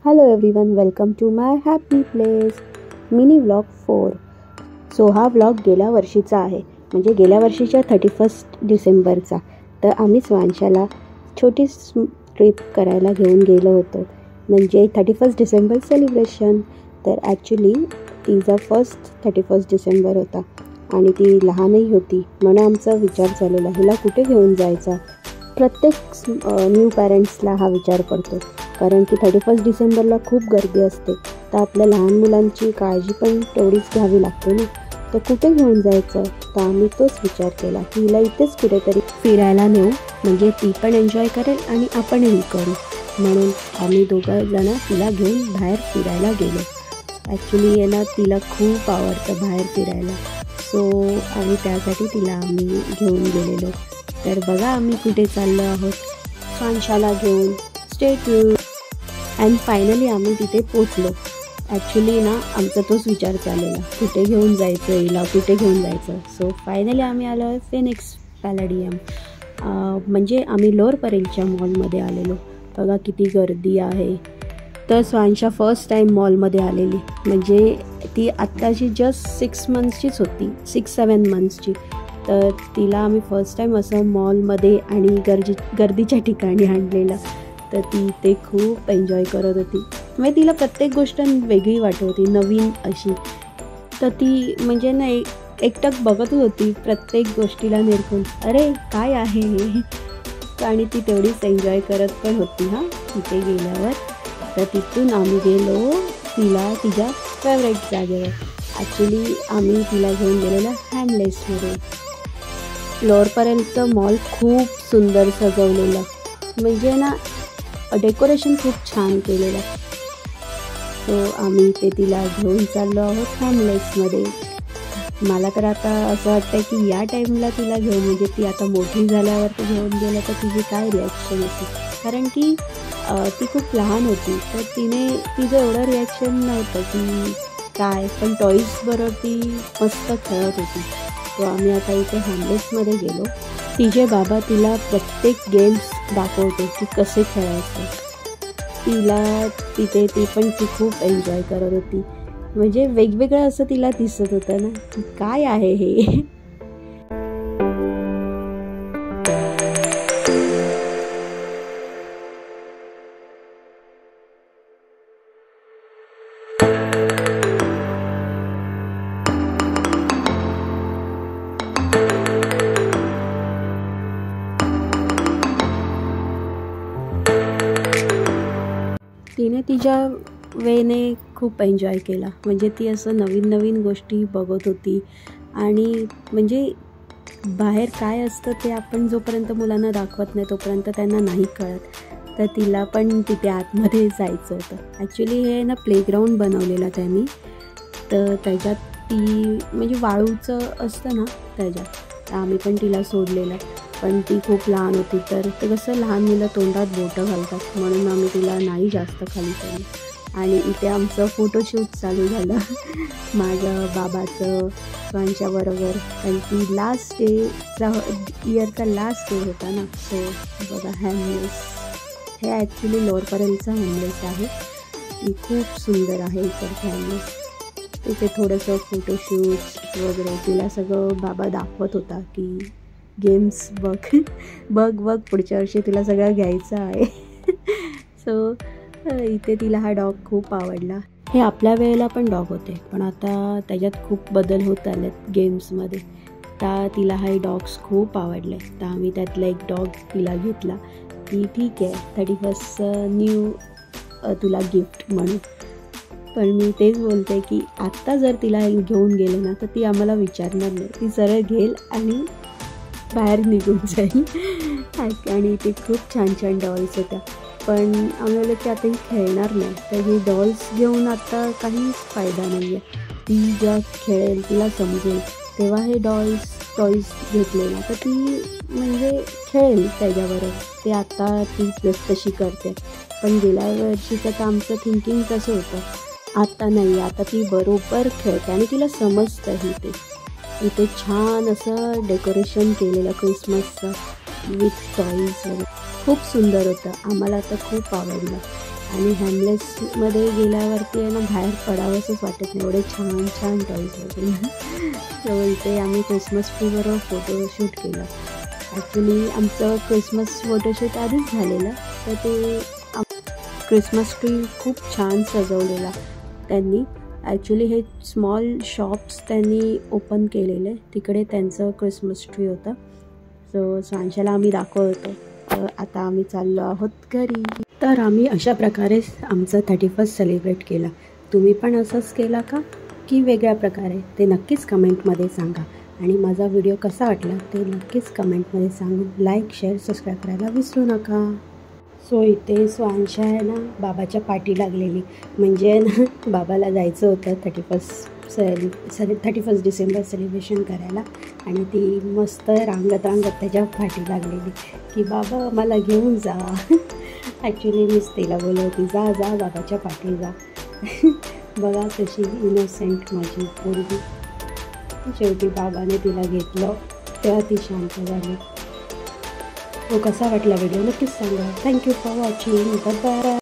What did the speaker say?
Hello everyone, welcome to my happy place mini vlog 4. So हा vlog गेल्या वर्षीचा आहे, म्हणजे गेल्या वर्षीच्या 31 डिसेंबरचा. तर आम्ही स्वांशाला छोटी ट्रिप करायला घेऊन गेलो होतो, म्हणजे 31 डिसेंबर सेलिब्रेशन. तर ॲक्च्युली तिचा फर्स्ट 31 डिसेंबर होता आणि ती लहानही होती, म्हणून आमचा विचार चाललेला हिला कुठे घेऊन जायचा. प्रत्येक न्यू पॅरेंट्सला हा विचार पडतो, कारण की 31 डिसेंबरला खूप गर्दी असते, तर आपल्या लहान मुलांची काळजी पण तेवढीच घ्यावी लागते ना. तर कुठे घेऊन जायचं, तर आम्ही तोच विचार केला की हिला इथेच कुठेतरी फिरायला नेऊ, म्हणजे ती पण एन्जॉय करेल आणि आपणही करू. म्हणून आम्ही दोघं जण तिला घेऊन बाहेर फिरायला गेलो. ॲक्च्युली आहे ना, तिला खूप आवडतं बाहेर फिरायला, सो आणि त्यासाठी तिला आम्ही घेऊन गेलेलो. तर बघा आम्ही कुठे चाललो आहोत, स्वांशाला घेऊन. Stay tuned. अँड फायनली आम्ही तिथे पोचलो. ॲक्च्युली ना, आमचा तोच विचार चाललेला, कुठे घेऊन जायचं हिला, कुठे घेऊन जायचं. सो फायनली आम्ही आलो आहे फिनिक्स पॅलेडियम, म्हणजे आम्ही लोअर परेलच्या मॉलमध्ये आलेलो. बघा किती गर्दी आहे. तर स्वांशा फर्स्ट टाईम मॉलमध्ये आलेली, म्हणजे ती आत्ताची जस्ट 6 मंथ्सचीच होती, 6-7 मंथ्सची. तर तिला आम्ही फर्स्ट टाईम असं मॉलमध्ये आणि गर्दीच्या ठिकाणी आणलेलं. तर ती ते खूप एन्जॉय करत होती, म्हणजे तिला प्रत्येक गोष्ट वेगळी वाटत होती, नवीन अशी. तर ती म्हणजे ना एकटक बघत होती प्रत्येक गोष्टीला निरखून, अरे काय आहे हे. आणि ती तेवढीच एन्जॉय करत पण होती हां तिथे गेल्यावर. तर तिथून आम्ही गेलो तिला तिच्या फेवरेट जागेवर. ॲक्च्युली आम्ही तिला घेऊन गेलेलं हॅमलेसमध्ये. लोअर परेलचं मॉल खूप सुंदर सजवलेलं, म्हणजे ना डेकोरेशन खूप छान केलेलं. सो आम्ही ते तिला घेऊन चाललो आहोत हॅमलेसमध्ये. मला तर आता असं वाटतं की या टाईमला तिला घेऊन, म्हणजे ती आता मोठी झाल्यावर ते घेऊन गेलं तर तिची काय रिॲक्शन होती, कारण की ती खूप लहान होती. तर तिचं एवढं रिॲक्शन नव्हतं की काय, पण टॉईजबरोबर ती मस्त खेळत होती. सो आम्ही आता इथे हॅमलेसमध्ये गेलो. तिचे बाबा तिला प्रत्येक गेम्स दाखवते की कसे खेळायचं. तिला तिथे ती खूप एन्जॉय करत होती, म्हणजे वेगवेगळं असं तिला दिसत होतं ना की काय आहे हे. तिने तिच्या वेने खूप एन्जॉय केला, म्हणजे ती असं नवीन नवीन गोष्टी बघत होती. आणि म्हणजे बाहेर काय असतं ते आपण जोपर्यंत मुलांना दाखवत नाही तोपर्यंत त्यांना नाही कळत. तर तिला पण तिथे आतमध्ये जायचं होतं. ॲक्च्युली हे ना प्लेग्राऊंड बनवलेला त्यांनी, तर त्याच्यात ती म्हणजे वाळूचं असतं ना त्याच्यात आम्ही पण तिला सोडलेलं. पण ती खूप लहान होती, तर ते कसं लहान मुलं तोंडात बोटं घालतात, म्हणून आम्ही तिला नाही जास्त खाली केलं. आणि इथे आमचं फोटोशूट चालू झालं माझ्या बाबाचं स्वांशाबरोबर, कारण की लास्ट इयरचा लास्ट डे होता ना. सो बघा हॅमलेस, हे ॲक्च्युली लोअर परेलचा हॅमलेस आहे. ती खूप सुंदर आहे इकडचं हॅमलेस. तिथे थोडंसं फोटोशूट वगैरे तिला सगळं बाबा दाखवत होता की गेम्स बघ बघ बघ पुढच्या वर्षी तुला सगळं घ्यायचं आहे. सो इथे तिला हा डॉग खूप आवडला. हे आपल्या वेळेला पण डॉग होते, पण आता त्याच्यात खूप बदल होत आलेत गेम्समध्ये. तर तिला हे डॉग्स खूप आवडले, तर आम्ही त्यातला एक डॉग तिला घेतला की ठीक आहे 31 न्यू तुला गिफ्ट म्हणून. पण मी तेच बोलते की आत्ता जर तिला घेऊन गेले ना तर ती आम्हाला विचारणार नाही, ती सरळ घेईल आणि बाहेर निघून जाईल. आणि ते खूप छान छान डॉल्स होत्या, पण आम्हाला की आता ही खेळणार नाही, तर ही डॉल्स घेऊन आता काहीच फायदा नाही आहे. ती जेव्हा खेळेल तिला समजेल तेव्हा हे टॉईज घेतले ना तर ती म्हणजे खेळेल त्याच्याबरोबर. ते आता ती तशी करते, पण गेल्या वर्षीचं तर आमचं थिंकिंग तसं होतं. आता नाही, आता ती बरोबर खेळते आणि तिला समजतंही ते. इथे छान असं डेकोरेशन केलेलं क्रिसमसचं विथ टॉईज वगैरे, खूप सुंदर होतं. आम्हाला आता खूप आवडलं. आणि हॅमलेसमध्ये गेल्यावरती आहे ना बाहेर पडावंसंच वाटत नाही, एवढे छान छान टॉईज होते ना. तर इथे आम्ही क्रिसमस ट्रीबरोबर फोटोशूट केलं. ॲक्च्युली आमचं क्रिसमस फोटोशूट आधीच झालेलं, तर ते क्रिसमस ट्री खूप छान सजवलेला त्यांनी. ॲक्च्युली हे स्मॉल शॉप्स त्यांनी ओपन केलेले, तिकडे त्यांचं क्रिसमस ट्री होतं. सो स्वांशाला आम्ही दाखवत होतो. तर आता आम्ही चाललो आहोत घरी. तर आम्ही अशा प्रकारे आमचं 31st सेलिब्रेट केला. तुम्ही पण असंच केला का की वेगळ्या प्रकारे, ते नक्कीच कमेंटमध्ये सांगा. आणि माझा व्हिडिओ कसा वाटला ते नक्कीच कमेंटमध्ये सांगून लाईक, शेअर, सबस्क्राईब करायला विसरू नका. सो इथे स्वांशा आहे ना बाबाच्या पाठी लागलेली, म्हणजे ना बाबाला जायचं होतं 31st डिसेंबर सेलिब्रेशन करायला. आणि ती मस्त रांगत त्याच्या पाठी लागलेली की बाबा मला घेऊन जा. ॲक्च्युली मीच तिला बोलवती, जा जा बाबाच्या पाठी जा. बघा कशी इनोसेंट माझी पोरगी. शेवटी बाबाने तिला घेतलं तेव्हा ती शांत झाली. तो कसा वाटला व्हिडिओ नक्कीच सांगा. Thank you for watching. बाय.